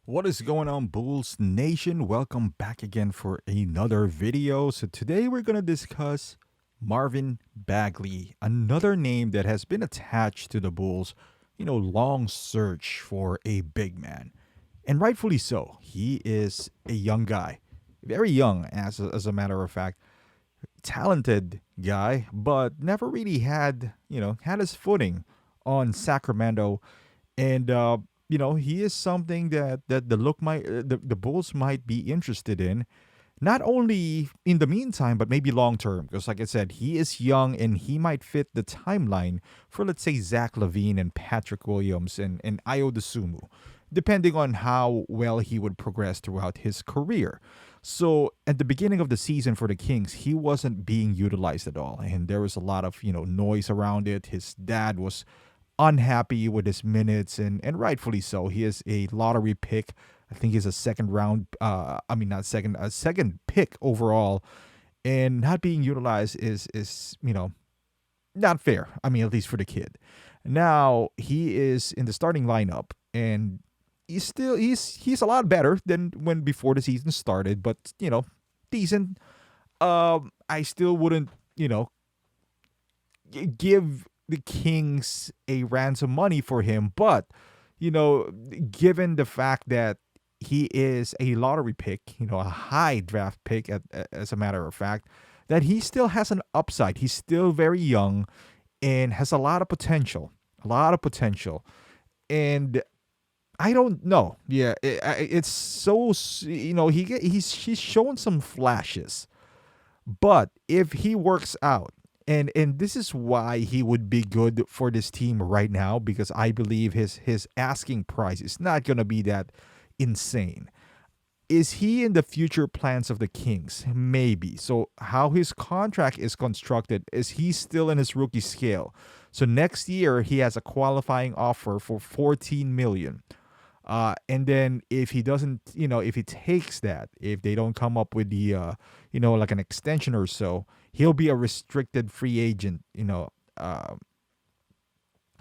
What is going on, Bulls Nation? Welcome back again for another video. So, today we're going to discuss Marvin Bagley, another name that has been attached to the Bulls, long search for a big man. And rightfully so. He is a young guy, very young, as a matter of fact, talented guy, but never really had his footing on Sacramento and he is something that the Bulls might be interested in, not only in the meantime but maybe long term. Because like I said, he is young and he might fit the timeline for, let's say, Zach Levine and Patrick Williams and Ayo Dosunmu, depending on how well he would progress throughout his career. So at the beginning of the season for the Kings, he wasn't being utilized at all, and there was a lot of noise around it. His dad was unhappy with his minutes, and rightfully so. He is a lottery pick. I think he's a second round. I mean, not second, a second pick overall, and not being utilized is not fair. I mean, at least for the kid. Now he is in the starting lineup, and he's a lot better than when before the season started, but decent. I still wouldn't give the Kings a ransom money for him, but given the fact that he is a lottery pick, a high draft pick as a matter of fact, that he still has an upside. He's still very young and has a lot of potential. And I don't know. Yeah, it's he's shown some flashes, but if he works out, and this is why he would be good for this team right now, because I believe his asking price is not going to be that insane. Is he in the future plans of the Kings? Maybe. So how his contract is constructed is he's still in his rookie scale. So next year he has a qualifying offer for 14 million. And then if he doesn't, if he takes that, if they don't come up with the, like an extension or so, he'll be a restricted free agent. No,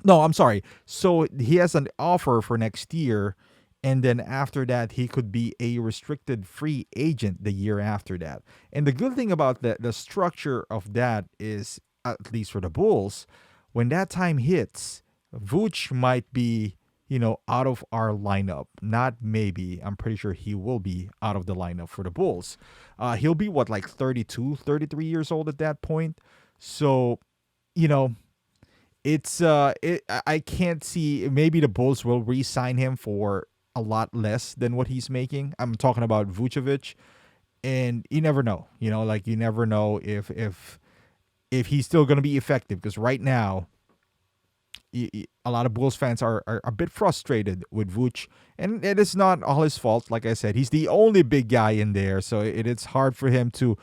I'm sorry. So he has an offer for next year, and then after that, he could be a restricted free agent the year after that. And the good thing about the structure of that is, at least for the Bulls, when that time hits, Vooch might be out of our lineup. Not maybe. I'm pretty sure he will be out of the lineup for the Bulls. He'll be what, like 32, 33 years old at that point. So, you know, I can't see, maybe the Bulls will re-sign him for a lot less than what he's making. I'm talking about Vucevic, and you never know. Like, you never know if he's still going to be effective, because right now a lot of Bulls fans are a bit frustrated with Vooch, and it is not all his fault. Like I said, he's the only big guy in there, so it's hard for him to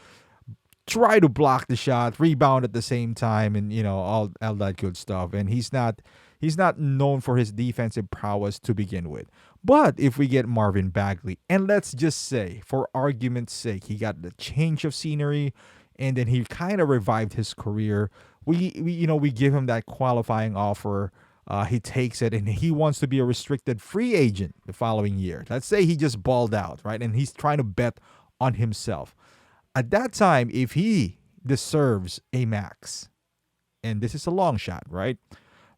try to block the shot, rebound at the same time, and all that good stuff. And he's not known for his defensive prowess to begin with. But if we get Marvin Bagley, and let's just say, for argument's sake, he got the change of scenery, and then he kind of revived his career. We give him that qualifying offer. He takes it, and he wants to be a restricted free agent the following year. Let's say he just balled out, right? And he's trying to bet on himself. At that time, if he deserves a max, and this is a long shot, right?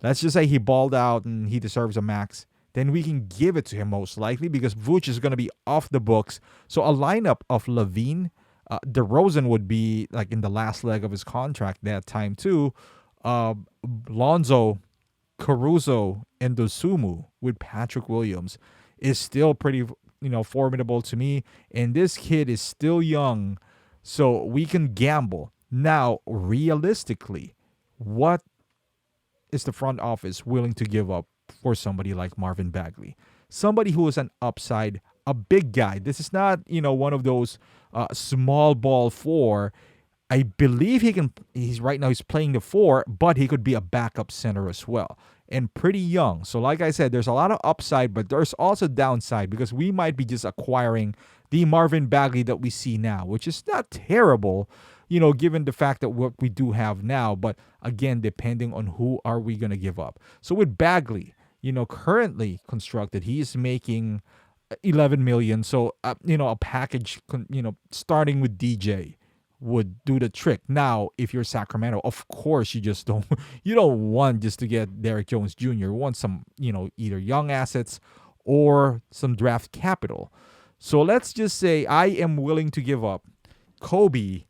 Let's just say he balled out and he deserves a max, then we can give it to him most likely, because Vooch is going to be off the books. So a lineup of Levine, DeRozan would be like in the last leg of his contract that time too. Lonzo, Caruso, and Dosumu with Patrick Williams is still pretty, formidable to me. And this kid is still young, so we can gamble. Now, realistically, what is the front office willing to give up for somebody like Marvin Bagley? Somebody who is an upside, a big guy. This is not, one of those small ball four. I believe he's right now he's playing the four, but he could be a backup center as well. And pretty young. So like I said, there's a lot of upside, but there's also downside, because we might be just acquiring the Marvin Bagley that we see now, which is not terrible, given the fact that what we do have now. But again, depending on who are we going to give up. So with Bagley, currently constructed, he is making 11 million. So a package, starting with DJ would do the trick. Now, if you're Sacramento, of course you just don't you don't want just to get Derrick Jones Jr. You want some, either young assets or some draft capital. So let's just say I am willing to give up Kobe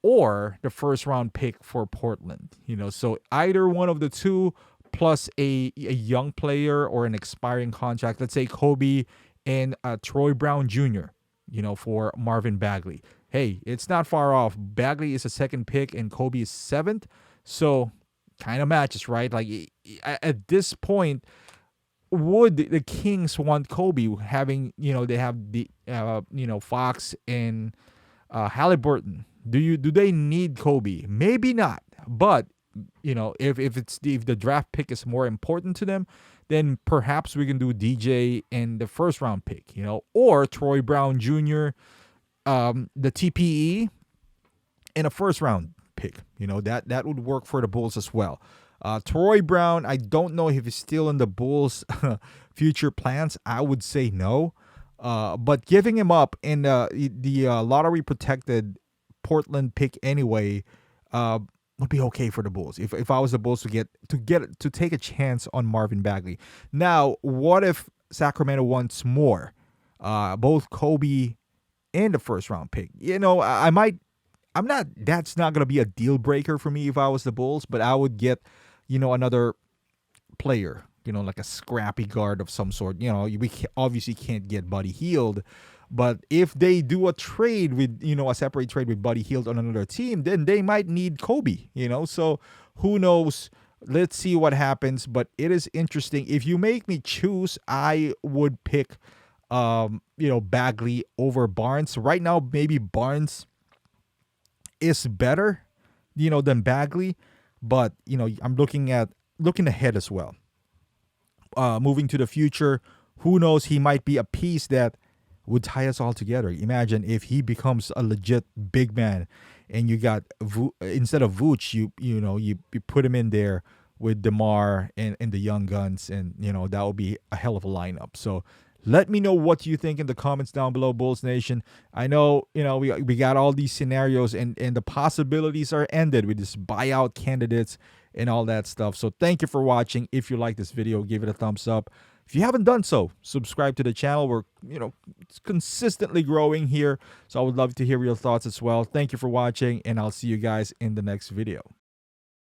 or the first round pick for Portland. So either one of the two plus a young player or an expiring contract. Let's say Kobe and Troy Brown Jr. For Marvin Bagley. Hey, it's not far off. Bagley is a second pick and Kobe is seventh, so kind of matches, right? Like at this point, would the Kings want Kobe having they have the Fox and Halliburton? Do they need Kobe? Maybe not. But if the draft pick is more important to them, then perhaps we can do DJ and the first round pick, or Troy Brown Jr., the TPE, and a first round pick. That would work for the Bulls as well. Troy Brown, I don't know if he's still in the Bulls' future plans. I would say no. But giving him up in the lottery protected Portland pick anyway would be okay for the Bulls. If I was the Bulls to take a chance on Marvin Bagley. Now, what if Sacramento wants more? Both Kobe and the first round pick. That's not gonna be a deal breaker for me if I was the Bulls, but I would get, another player, like a scrappy guard of some sort. We obviously can't get Buddy Hield, but if they do a trade with, a separate trade with Buddy Hield on another team, then they might need Kobe, so who knows? Let's see what happens, but it is interesting. If you make me choose, I would pick, Bagley over Barnes. Right now, maybe Barnes is better, than Bagley, but, I'm looking ahead as well. Moving to the future, who knows? He might be a piece that would tie us all together. Imagine if he becomes a legit big man, and you got instead of Vooch, you put him in there with DeMar and the young guns, and that would be a hell of a lineup. So let me know what you think in the comments down below, Bulls Nation. I know, we got all these scenarios, and the possibilities are ended with this buyout candidates and all that stuff. So thank you for watching. If you like this video, give it a thumbs up. If you haven't done so, subscribe to the channel. We're, it's consistently growing here. So I would love to hear your thoughts as well. Thank you for watching, and I'll see you guys in the next video.